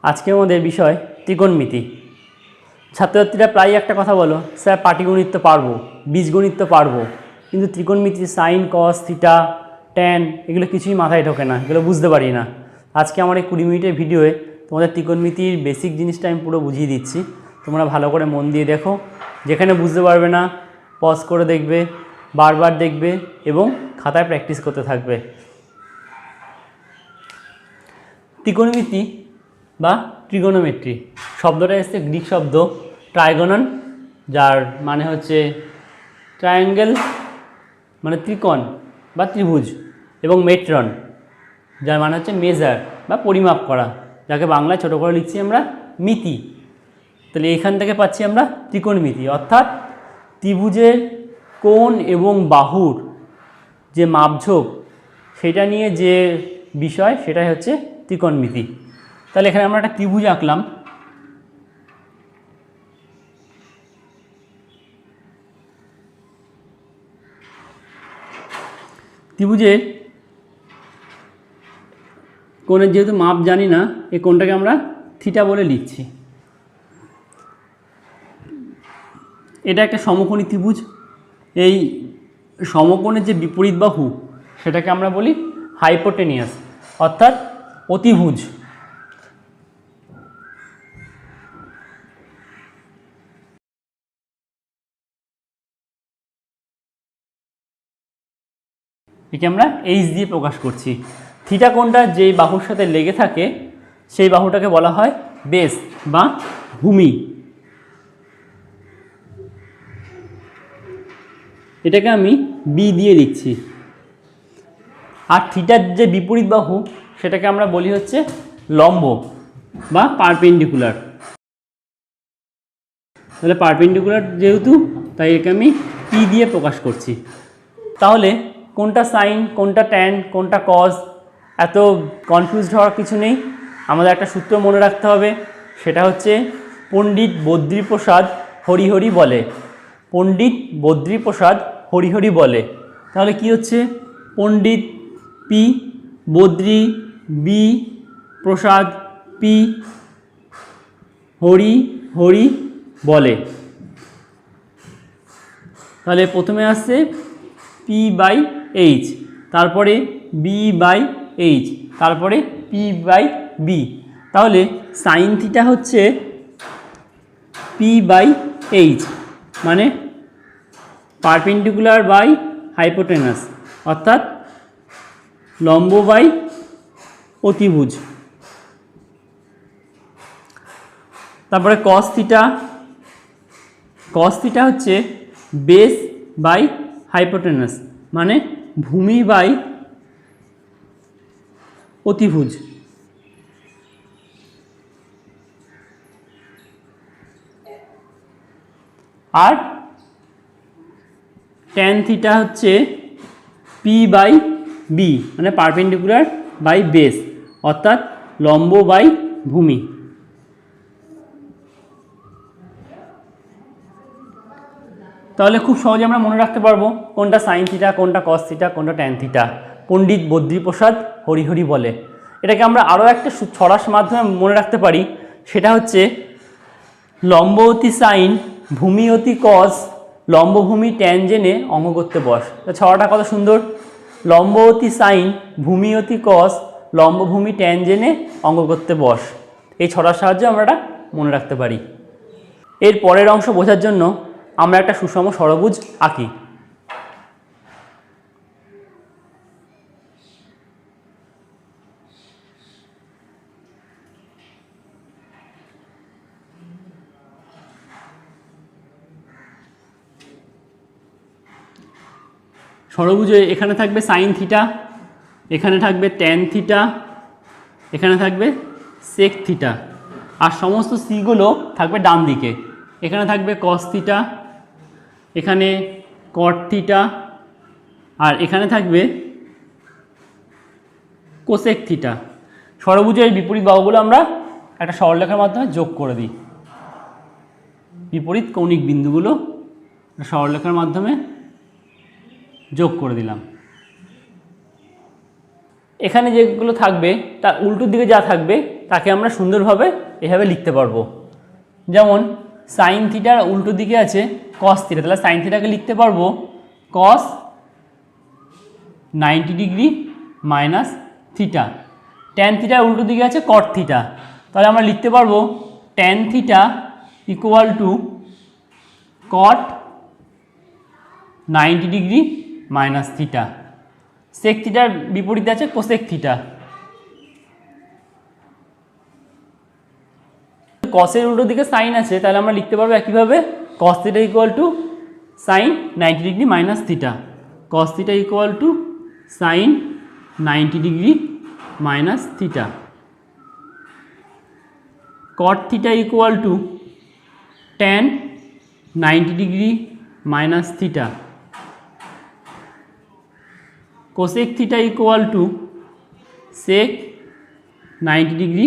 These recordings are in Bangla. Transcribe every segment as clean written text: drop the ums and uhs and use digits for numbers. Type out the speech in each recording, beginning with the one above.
আজকে আমাদের বিষয় ত্রিকোণমিতি। ছাত্রছাত্রীরা প্রায় একটা কথা বলো, স্যার পাটিগণিত তো পারবো, বীজগণিত তো পারবো, কিন্তু ত্রিকোণমিতি সাইন কস থিটা ট্যান এগুলো কিছুই মাথায় ঢোকে না, এগুলো বুঝতে পারি না। আজকে আমার এই 20 মিনিটের ভিডিওয়ে তোমাদের ত্রিকোণমিতির বেসিক জিনিসটা আমি পুরো বুঝিয়ে দিচ্ছি। তোমরা ভালো করে মন দিয়ে দেখো, যেখানে বুঝতে পারবে না পজ করে দেখবে, বারবার দেখবে এবং খাতায় প্র্যাকটিস করতে থাকবে। ত্রিকোণমিতি বা ট্রিগোনোমেট্রি শব্দটা এসেছে গ্রিক শব্দ ট্রাইগোনন, যার মানে হচ্ছে ট্রায়াঙ্গেল মানে ত্রিকোণ বা ত্রিভুজ, এবং মেট্রন যার মানে হচ্ছে মেজার বা পরিমাপ করা, যাকে বাংলায় ছোটো করে লিখছি আমরা মিতি। তাহলে এখান থেকে পাচ্ছি আমরা ত্রিকোণমিতি, অর্থাৎ ত্রিভুজের কোণ এবং বাহুর যে মাপঝোঁক সেটা নিয়ে যে বিষয় সেটাই হচ্ছে ত্রিকোণমিতি। তাহলে এখানে আমরা একটা ত্রিভুজ আঁকলাম। ত্রিভুজের কোণের যেহেতু মাপ জানি না, এই কোণটাকে আমরা থিটা বলে লিখছি। এটা একটা সমকোণী ত্রিভুজ। এই সমকোণের যে বিপরীত বাহু সেটাকে আমরা বলি হাইপোটেনিয়াস, অর্থাৎ অতিভুজ। একে আমরা এইচ দিয়ে প্রকাশ করছি। থিটা কোণটা যেই বাহুর সাথে লেগে থাকে সেই বাহুটাকে বলা হয় বেস বা ভূমি। এটাকে আমি বি দিয়ে লিখছি। আর থিটার যে বিপরীত বাহু সেটাকে আমরা বলি হচ্ছে লম্ব বা পারপেন্ডিকুলার। তাহলে পারপেন্ডিকুলার যেহেতু, তাই একে আমি পি দিয়ে প্রকাশ করছি। তাহলে কোনটা সাইন, কোনটা ট্যান, কোনটা কজ, এত কনফিউজড হওয়ার কিছু নেই। আমাদের একটা সূত্র মনে রাখতে হবে, সেটা হচ্ছে পণ্ডিত বদ্রীপ্রসাদ হরিহরি বলে। পণ্ডিত বদ্রীপ্রসাদ হরিহরি বলে। তাহলে কি হচ্ছে? পণ্ডিত পি, বদ্রী বি, প্রসাদ পি, হরি হরি বলে। তাহলে প্রথমে আসছে পি বাই এইচ, তারপরে বি বাই এইচ, তারপরে পি বাই বি। তাহলে সাইন থিটা হচ্ছে পি বাই এইচ, মানে পারপেন্ডিকুলার বাই হাইপোটেনাস, অর্থাৎ লম্ব বাই অতিভুজ। তারপরে কস থিটা, কস থিটা হচ্ছে বেস বাই হাইপোটেনাস, মানে ভূমি বাই অতিভুজ। আর ট্যান থিটা হচ্ছে পি বাই বি, মানে পারপেন্ডিকুলার বাই বেস, অর্থাৎ লম্ব বাই ভূমি। তাহলে খুব সহজে আমরা মনে রাখতে পারবো কোনটা সাইন থিটা, কোনটা কস থিটা, কোনটা ট্যান থিটা। পণ্ডিত বদ্রীপ্রসাদ হরিহরি বলে। এটাকে আমরা আরও একটা ছড়ার মাধ্যমে মনে রাখতে পারি, সেটা হচ্ছে লম্ব অতি সাইন, ভূমি অতি কস, লম্বভূমি ট্যান জেনে অঙ্ক করতে বস। ছড়াটা কত সুন্দর! লম্ব অতি সাইন, ভূমি অতি কস, লম্বভূমি ট্যান জেনে অঙ্ক করতে বস। এই ছড়ার সাহায্যে আমরা এটা মনে রাখতে পারি। এর পরের অংশ বোঝার জন্য আমরা একটা সুষম ষড়ভুজ আঁকি। ষড়ভুজে এখানে থাকবে সাইন থিটা, এখানে থাকবে ট্যান থিটা, এখানে থাকবে সেক থিটা, আর সমস্ত সিগুলো থাকবে ডান দিকে। এখানে থাকবে কস থিটা, এখানে কট থিটা, আর এখানে থাকবে কোসেক থিটা। ষড়ভুজের বিপরীত বাহুগুলো আমরা একটা সরলরেখার মাধ্যমে যোগ করে দিই। বিপরীত কৌণিক বিন্দুগুলো সরলরেখার মাধ্যমে যোগ করে দিলাম। এখানে যেগুলো থাকবে তার উল্টো দিকে যা থাকবে তাকে আমরা সুন্দরভাবে এভাবে লিখতে পারবো। যেমন সাইন থিটার উল্টো দিকে আছে কস থিটা, তাহলে সাইন থিটাকে লিখতে পারবো কস 90 ডিগ্রি মাইনাস থিটা। ট্যান থিটার উল্টো দিকে আছে কট থিটা, তাহলে আমরা লিখতে পারবো tan theta equal to cot 90 degree minus theta. Sec থিটার বিপরীতে আছে কোসেক থিটা। কসের উল্টো দিকে সাইন আছে, তাহলে আমরা লিখতে পারবো একইভাবে cos theta equal to sine 90 degree minus theta. Cos theta equal to sine 90 degree minus theta. Cot theta equal to tan 90 degree minus theta. Cosec theta equal to sec 90 degree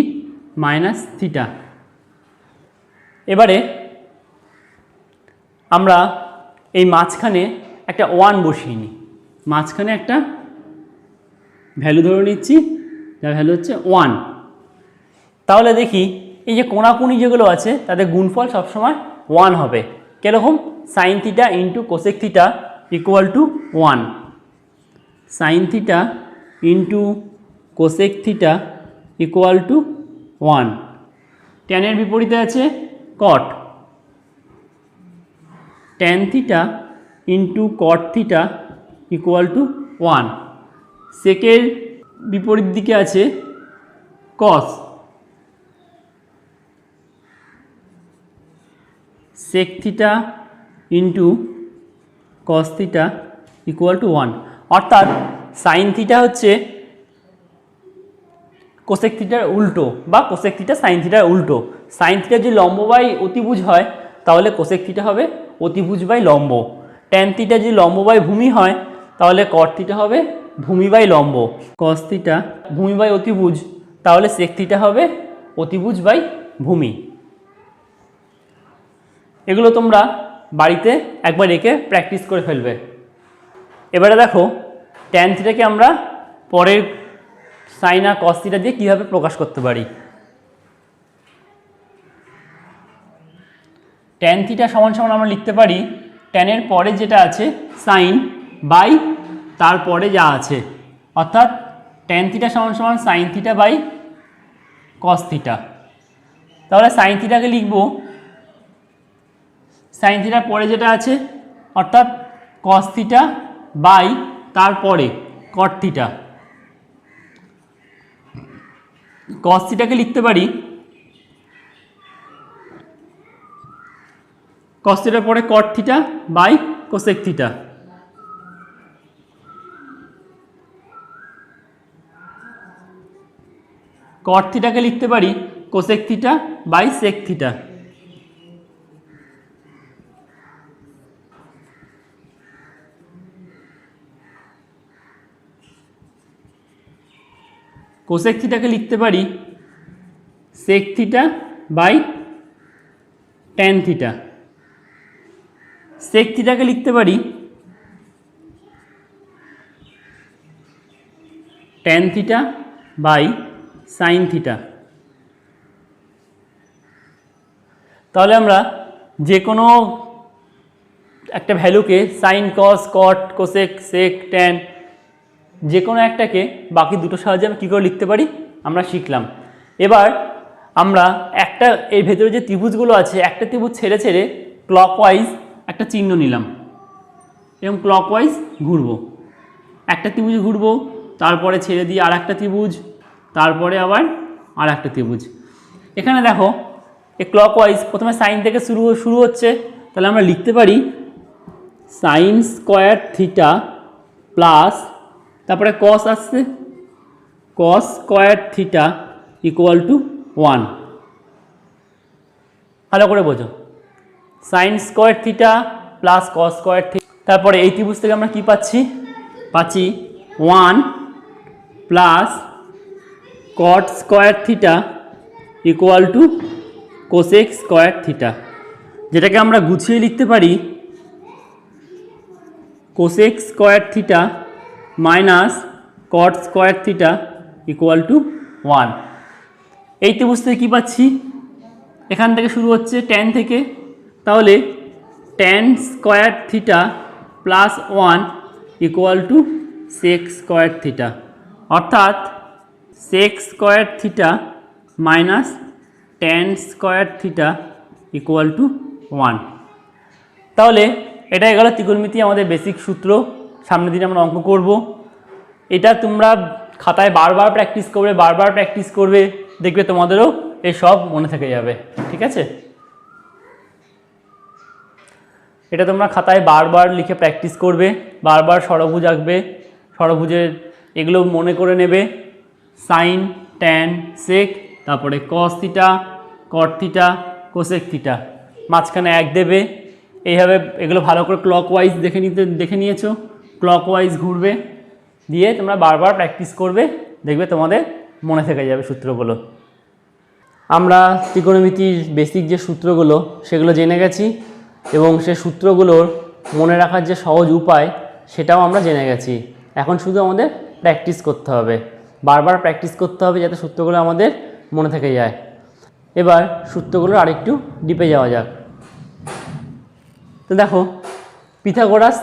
minus theta. এবারে আমরা এই মাঝখানে একটা 1 বসিয়ে নিই। মাঝখানে একটা ভ্যালু ধরে নিচ্ছি, যার ভ্যালু হচ্ছে 1। তাহলে দেখি এই যে কোণাকুণি যেগুলো আছে তাদের গুণফল সবসময় 1 হবে। কীরকম? Sine theta into cosec theta equal to 1। Sine theta into cosec theta equal to 1। ট্যানের বিপরীতে আছে cot. Tan theta into cot theta equal to 1। সেকের বিপরীত দিকে আছে cos. Sec theta into cos theta equal to 1। অর্থাৎ সাইন থিটা হচ্ছে কোসেক থিটার উল্টো, বা কোসেক থিটা সাইন থিটার উল্টো। সাইন থিটা যদি লম্ব বাই অতিভুজ হয় তাহলে কোসেক থিটা হবে অতিভুজ বাই লম্ব। ট্যান থিটা যদি লম্ব বাই ভূমি হয় তাহলে কট থিটা হবে ভূমি বাই লম্ব। কস থিটা ভূমি বাই অতিভুজ, তাহলে সেক থিটা হবে অতিভুজ বাই ভূমি। এগুলো তোমরা বাড়িতে একবার এঁকে প্র্যাকটিস করে ফেলবে। এবারে দেখো ট্যান থিটাকে আমরা পরের সাইন আর কস থিটা দিয়ে কীভাবে প্রকাশ করতে পারি। ট্যান থিটা সমান সমান আমরা লিখতে পারি ট্যানের পরে যেটা আছে সাইন বাই তারপরে যা আছে, অর্থাৎ ট্যান থিটা সমান সমান sine theta by cos theta. তাহলে সাইন থিটাকে লিখব সাইন থিটার পরে যেটা আছে অর্থাৎ কস থিটা বাই তারপরে কট থিটা। কস থিটাকে লিখতে পারি কস থিটার পরে cot theta by cosec theta. Cot থিটাকে লিখতে পারি cosec theta by sec theta. Cosec থিটাকে লিখতে পারি sec theta by tan theta. Sec থিটাকে লিখতে পারি tan theta by sine theta. তাহলে আমরা যে কোনো একটা ভ্যালুকে sine, cos, cot, cosec, sec, tan যে কোনো একটাকে বাকি দুটো সাহায্যে আমি কী করে লিখতে পারি আমরা শিখলাম। এবার আমরা একটা এর ভেতরে যে ত্রিভুজগুলো আছে একটা ত্রিভুজ ছেড়ে ছেড়ে ক্লকওয়াইজ একটা চিহ্ন নিলাম এবং ক্লকওয়াইজ ঘুরবো। একটা ত্রিভুজ ঘুরবো, তারপরে ছেড়ে দিয়ে আর একটা ত্রিভুজ, তারপরে আবার আর একটা ত্রিভুজ। এখানে দেখো এই ক্লকওয়াইজ প্রথমে সাইন থেকে শুরু হচ্ছে, তাহলে আমরা লিখতে পারি সাইন স্কোয়ার থিটা প্লাস তারপরে কস আসছে কস স্কোয়ার থিটা ইকুয়াল টু 1। ভালো করে বোঝো, sign square theta plus cos square theta. তারপরে এই ত্রিভুজ থেকে আমরা কি পাচ্ছি 1 plus cot square theta equal two cosec square theta, যেটাকে আমরা গুছিয়ে লিখতে পারি cosec square theta minus cot square theta equal to 1। এই ত্রিভুজ থেকে কী পাচ্ছি, এখান থেকে শুরু হচ্ছে ট্যান থেকে, তাহলে tan square theta plus 1 equal to sec square theta, অর্থাৎ sec square theta minus tan square theta equal to 1। তাহলে এটাই গেল ত্রিকোণমিতি আমাদের বেসিক সূত্র। সামনের দিনে আমরা অঙ্ক করব। এটা তোমরা খাতায় বারবার প্র্যাকটিস করবে, দেখবে তোমাদেরও এই সব মনে থেকে যাবে। ঠিক আছে, এটা তোমরা খাতায় বারবার লিখে প্র্যাকটিস করবে, বারবার ষড়ভুজ আঁকবে, ষড়ভুজের এগুলো মনে করে নেবে, সাইন ট্যান সেক, তারপরে cos theta cot theta cosec theta, মাঝখানে 1 দেবে। এইভাবে এগুলো ভালো করে ক্লকওয়াইজ দেখে নিয়েছো, ক্লকওয়াইজ ঘুরবে, দিয়ে তোমরা বারবার প্র্যাকটিস করবে, দেখবে তোমাদের মনে থেকে যাবে সূত্রগুলো। আমরা ত্রিকোণমিতির বেসিক যে সূত্রগুলো সেগুলো জেনে গেছি, এবং সে সূত্রগুলোর মনে রাখার যে সহজ উপায় সেটাও আমরা জেনে গেছি। এখন শুধু আমাদের প্র্যাকটিস করতে হবে, বারবার প্র্যাকটিস করতে হবে যাতে সূত্রগুলো আমাদের মনে থেকে যায়। এবার সূত্রগুলোর আরেকটু ডিপে যাওয়া যাক। তো দেখো, পিথাগোরাস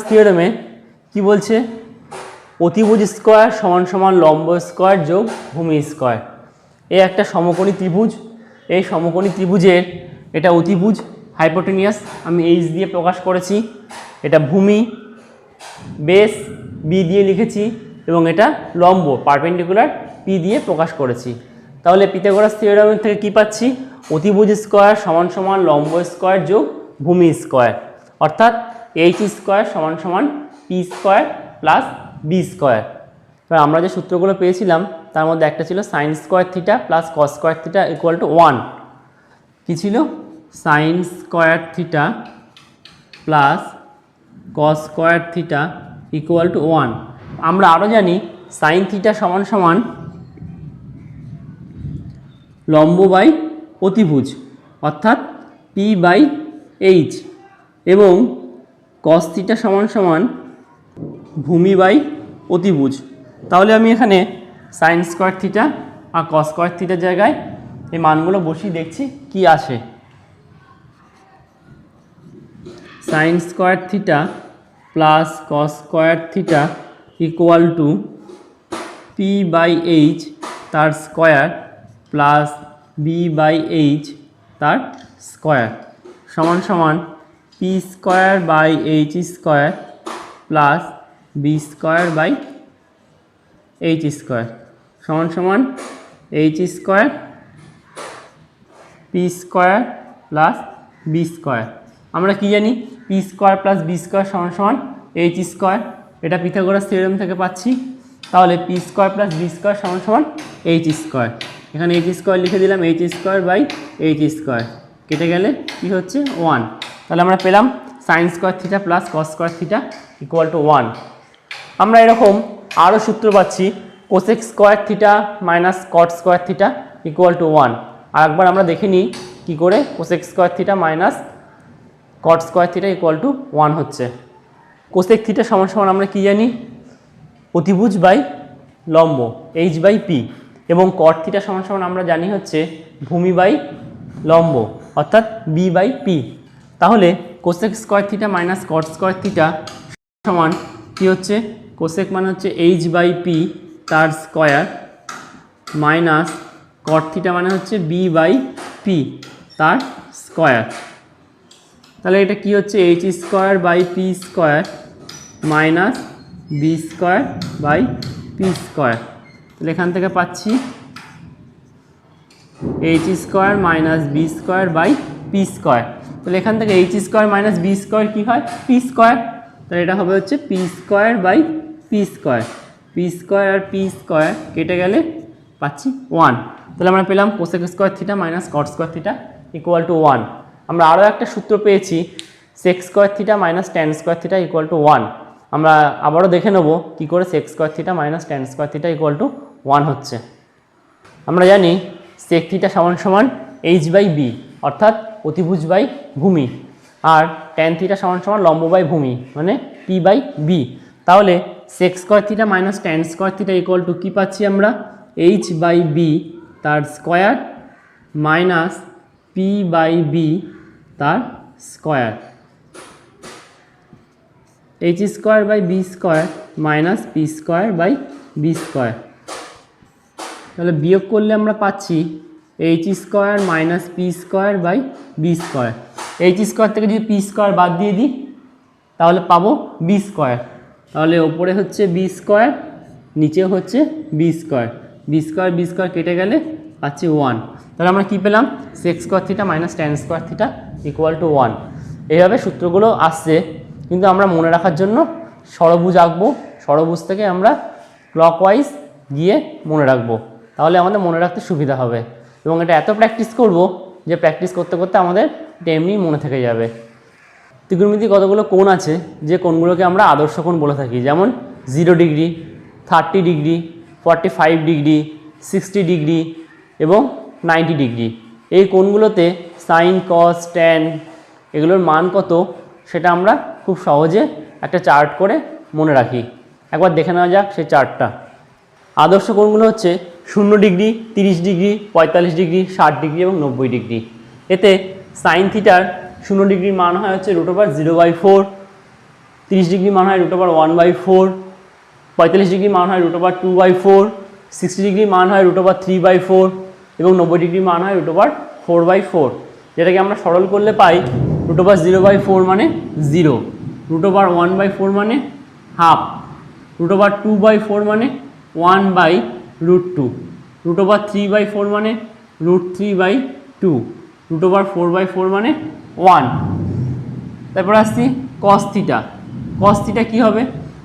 থিওরেমে কি বলছে, অতিভুজ স্কোয়ার সমান সমান লম্ব স্কোয়ার যোগ ভূমি স্কোয়ার। এই একটা সমকোণী ত্রিভুজ, এই সমকোণী ত্রিভুজের এটা অতিভুজ হাইপোটেনিয়াস আমি এইচ দিয়ে প্রকাশ করেছি, এটা ভূমি বেস বি দিয়ে লিখেছি, এবং এটা লম্ব পারপেন্ডিকুলার পি দিয়ে প্রকাশ করেছি। তাহলে পিথাগোরাস থিওরেম থেকে কি পাচ্ছি, অতিভুজ স্কোয়ার সমান সমান লম্ব স্কোয়ার যোগ ভূমি স্কোয়ার, অর্থাৎ এইচ স্কোয়ার সমান সমান P square plus B square. এবার আমরা যে সূত্রগুলো পেয়েছিলাম তার মধ্যে একটা ছিল sine square theta plus cos square theta equal to 1। কী ছিল, sine square theta plus cos square theta equal to 1। আমরা আরও জানি সাইন থিটা সমান সমান লম্ব বাই অতিভুজ, অর্থাৎ পি বাই এইচ, এবং কস থিটা সমান সমান ভূমি বাই অতিভুজ। তাহলে আমি এখানে সাইন স্কোয়ার থিটা আর কস স্কোয়ার থিটার জায়গায় এই মানগুলো বসিয়ে দেখছি কি আসে। Sine square theta plus cos square theta equal to P by H তার square plus B by H তার স্কোয়ার সমান সমান P square by H square plus B square by H square সমান সমান H square P square plus B square. আমরা কি জানি, P square plus B square সমান সমান এইচ স্কোয়ার, এটা পিথাগোরাস থিওরেম থেকে পাচ্ছি। তাহলে P square plus B square সমান সমান এইচ স্কোয়ার, এখানে এইচ স্কোয়ার লিখে দিলাম, H square by H square, কেটে গেলে কি হচ্ছে 1। তাহলে আমরা পেলাম sine square theta plus cos square theta equal to 1। আমরা এরকম আরও সূত্র পাচ্ছি, cosec square theta minus cot square theta equal to 1। আর একবার আমরা দেখে নিই কী করে cosec square theta minus cot square theta equal to 1 হচ্ছে। কোসেক থিটা সমান সমান আমরা কী জানি, অতিভুজ বাই লম্ব এইচ বাই পি, এবং কট থিটা সমান সমান আমরা জানি হচ্ছে ভূমি বাই লম্ব অর্থাৎ বি বাই পি। তাহলে cosec square theta minus cot square theta সমান কী হচ্ছে, কোসেক মানে হচ্ছে এইচ বাই পি তার স্কোয়ার মাইনাস কট থিটা মানে হচ্ছে বি বাই পি তার স্কোয়ার। তাহলে এটা কি হচ্ছে, H square by P square minus B square by P square. তাহলে এখান থেকে পাচ্ছি H square minus B square by P square. তাহলে এখান থেকে H square minus B square কী হয়, পি স্কোয়ার। তাহলে এটা হবে হচ্ছে P square by P square, P square আর পি স্কোয়ার কেটে গেলে পাচ্ছি 1। তাহলে আমরা পেলাম cosec square theta minus cot square theta equal to 1। আমরা আরও একটা সূত্র পেয়েছি, sec square theta minus tan square theta equal to 1। আমরা আবারও দেখে নেব কী করে sec square theta minus tan square theta equal to 1 হচ্ছে। আমরা জানি সেক থিটা সমান সমান এইচ বাই বি অর্থাৎ অতিভুজ বাই ভূমি, আর ট্যান থিটা সমান সমান লম্ব বাই ভূমি মানে পি বাই বি। তাহলে sec square theta minus tan square theta equal to কী পাচ্ছি আমরা, এইচ বাই বি তার square minus P by B তার square, H square by B square minus P square by B square. তাহলে বিয়োগ করলে আমরা পাচ্ছি H square minus P square by B square. H square থেকে যদি পি স্কোয়ার বাদ দিয়ে দিই তাহলে পাবো বি স্কোয়ার। তাহলে ওপরে হচ্ছে বি স্কোয়ার, নিচে হচ্ছে বি স্কোয়ার, বি স্কোয়ার কেটে গেলে পাচ্ছি 1। তাহলে আমরা কী পেলাম? Sec square theta minus tan square theta equal to 1। এইভাবে সূত্রগুলো আসছে, কিন্তু আমরা মনে রাখার জন্য ষড়ভুজ আঁকবো, ষড়ভুজ থেকে আমরা ক্লকওয়াইজ গিয়ে মনে রাখবো, তাহলে আমাদের মনে রাখতে সুবিধা হবে। এবং এটা এত প্র্যাকটিস করব যে প্র্যাকটিস করতে করতে আমাদের এটা এমনি মনে থেকে যাবে। ত্রিকোণমিতি কতগুলো কোণ আছে যে কোণগুলোকে আমরা আদর্শ কোণ বলে থাকি, যেমন 0 ডিগ্রি, 30 ডিগ্রি, 45 ডিগ্রি, 60 ডিগ্রি এবং 90 ডিগ্রি। এই কোণগুলোতে সাইন, কস, ট্যান এগুলোর মান কত সেটা আমরা খুব সহজে একটা চার্ট করে মনে রাখি। একবার দেখে নেওয়া যাক সেই চার্টটা। আদর্শ কোণগুলো হচ্ছে 0 ডিগ্রি, 30 ডিগ্রি, 45 ডিগ্রি, 60 ডিগ্রি এবং 90 ডিগ্রি। এতে সাইন থিটার 0 ডিগ্রির মান হয় হচ্ছে √0/4, 30 ডিগ্রি মান হয় √1/4, 45 ডিগ্রি মান হয় √2/4, 60 ডিগ্রি মান হয় √3/4 এবং 90 ডিগ্রি মান হয় √4/4, যেটাকে আমরা সরল করলে পাই √0/4 মানে 0, √1/4 মানে হাফ, √2/4 মানে 1/√2, √3/4 মানে √3/2, √4/4 মানে 1। তারপর আসছি কস থিটা। কস থিটা কী হবে?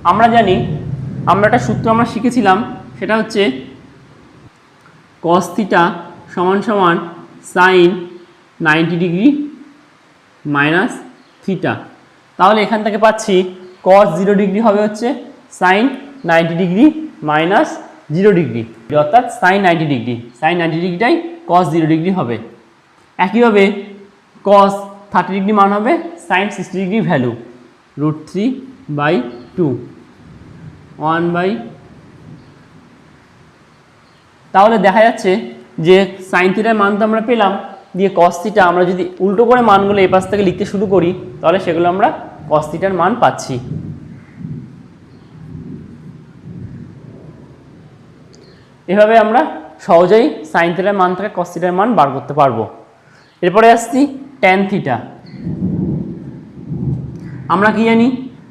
আমরা জানি, আমরা একটা সূত্র আমরা শিখেছিলাম, সেটা হচ্ছে কস থিটা সমান সমান সাইন 90 ডিগ্রি মাইনাস থিটা। তাহলে এখান থেকে পাচ্ছি কস 0 ডিগ্রি হবে হচ্ছে সাইন 90 ডিগ্রি মাইনাস 0 ডিগ্রি, অর্থাৎ সাইন 90 ডিগ্রি, সাইন 90 ডিগ্রিটাই কস 0 ডিগ্রি হবে। একইভাবে কস 30 ডিগ্রি মান হবে সাইন 60 ডিগ্রি ভ্যালু, √3/2, 1/। তাহলে দেখা যাচ্ছে যে সাইন থিটার মান তো আমরা পেলাম, দিয়ে কস থিটা আমরা যদি উল্টো করে মানগুলো এই পাশ থেকে লিখতে শুরু করি তাহলে সেগুলো আমরা কস থিটার মান পাচ্ছি। এভাবে আমরা সহজেই সাইন থিটার মান থেকে কস থিটার মান বার করতে পারবো। এরপরে আসছি ট্যান থিটা। আমরা কি জানি?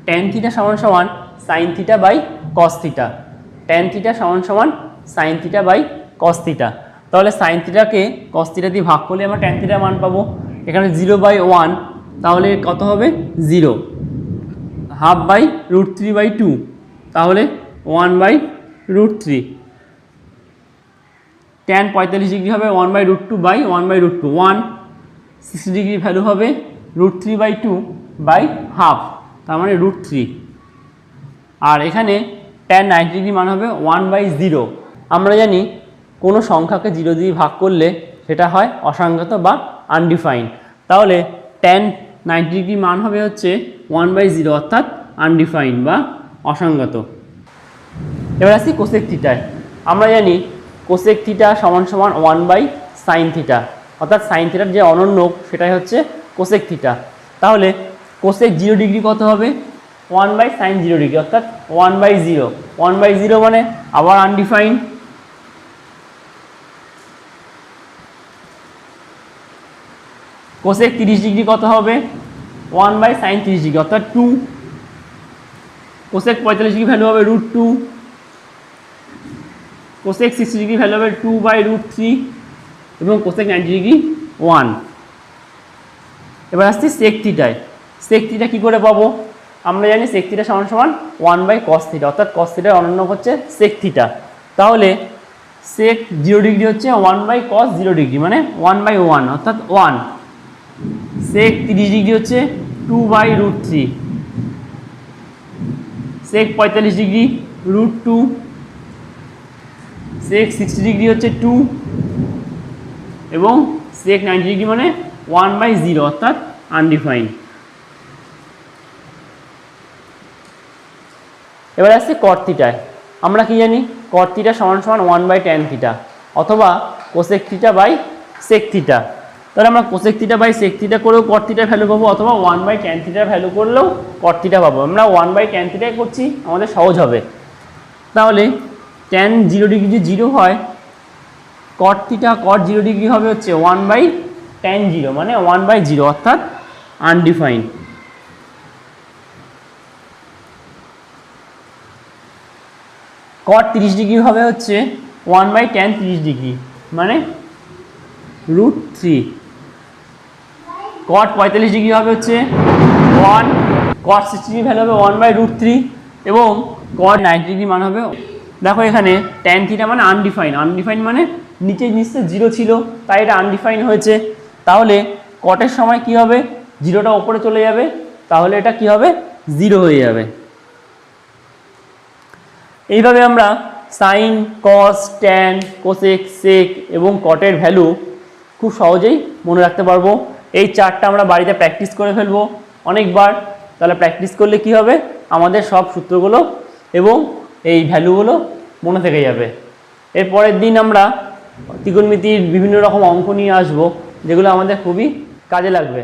ট্যান থিটা সমান সমান sine theta by cos theta, tan theta সমান সমান sine theta by cos theta. তাহলে সাইন থিটাকে কস থিটা দিয়ে ভাগ করলে আমরা ট্যান থিটার মান পাবো। এখানে 0/1, তাহলে কত হবে? 0, ½/√3/2, তাহলে 1/√3। ট্যান 45 ডিগ্রি হবে 1/√2/1/√2, 1। 60 ডিগ্রি ভ্যালু হবে √3/2/½ তার মানে √3। আর এখানে ট্যান 90 ডিগ্রি মান হবে 1/0। আমরা জানি কোনো সংখ্যাকে 0 দিয়ে ভাগ করলে সেটা হয় অসংজ্ঞাত বা আনডিফাইন্ড, তাহলে ট্যান 90 ডিগ্রি মান হবে হচ্ছে 1/0 অর্থাৎ আনডিফাইন্ড বা অসংজ্ঞাত। এবার আসছি কোসেক থিটায়। আমরা জানি কোসেক থিটা সমান সমান 1/sin থিটা, অর্থাৎ সাইন থিটার যে অনন্যক সেটাই হচ্ছে কোসেক থিটা। তাহলে কোসেক 0 ডিগ্রি কত হবে? 1/sin 0 ডিগ্রি, অর্থাৎ 1/0, 1/0 মানে আবার আনডিফাইন্ড। কোসেক 30 ডিগ্রি কত হবে? 1/sin 30 ডিগ্রি, অর্থাৎ 2। কোসেক 45 ডিগ্রি ভ্যালু হবে √2, কোসেক 60 ডিগ্রি ভ্যালু হবে 2/√3 এবং কোসেক 90 ডিগ্রি 1। এবার আসছি সেক থিটায়। সেক থিটা কী করে পাবো? আমরা জানি সেক থিটা সমান সমান 1/cos থিটা, অর্থাৎ cos থিটার অনন্য হচ্ছে সেক থিটা। তাহলে সেক 0 ডিগ্রি হচ্ছে 1/cos 0 ডিগ্রি মানে 1/1 অর্থাৎ 1। সেক 30 ডিগ্রি হচ্ছে 2/√3, সেক 45 ডিগ্রি √2, সেক 60 ডিগ্রি হচ্ছে 2 এবং সেক 90 ডিগ্রি মানে 1/0 অর্থাৎ আনডিফাইন্ড। এবার আসছে কট থিটায়। আমরা কি জানি cot থিটা সমান সমান 1/tan থিটা অথবা cosec theta by sec theta. তাহলে আমরা cosec theta by sec theta করেও cot থিটার ভ্যালু পাবো অথবা 1/tan থিটার ভ্যালু করলেও cot থিটা পাবো। আমরা 1/tan থিটাই করছি, আমাদের সহজ হবে। তাহলে tan 0 ডিগ্রি যদি 0 হয়, cot থিটা cot 0 ডিগ্রি হবে হচ্ছে 1/tan 0 মানে 1/0 অর্থাৎ আনডিফাইন্ড। cot 30 ডিগ্রি হবে হচ্ছে 1/tan 30 ডিগ্রি মানে √3। cot 45 ডিগ্রি হবে হচ্ছে 1, cot 60 ডিগ্রি ভ্যালু হবে 1/√3 এবং cot 90 ডিগ্রি মান হবে, দেখো এখানে tan থিটা মানে আনডিফাইন্ড মানে নিচে 0 ছিল তাই এটা আনডিফাইন্ড হয়েছে। তাহলে কটের সময় কি হবে, 0টা উপরে চলে যাবে, তাহলে এটা কি হবে 0 হয়ে যাবে। এইভাবে আমরা সাইন, কস, ট্যান, কোসেক, সেক এবং কটের ভ্যালু খুব সহজেই মনে রাখতে পারবো। এই চারটা আমরা বাড়িতে প্র্যাকটিস করে ফেলবো অনেকবার। তাহলে প্র্যাকটিস করলে কি হবে, আমাদের সব সূত্রগুলো এবং এই ভ্যালুগুলো মনে থেকে যাবে। এর পরের দিন আমরা ত্রিকোণমিতির বিভিন্ন রকম অঙ্ক নিয়ে আসবো যেগুলো আমাদের খুবই কাজে লাগবে।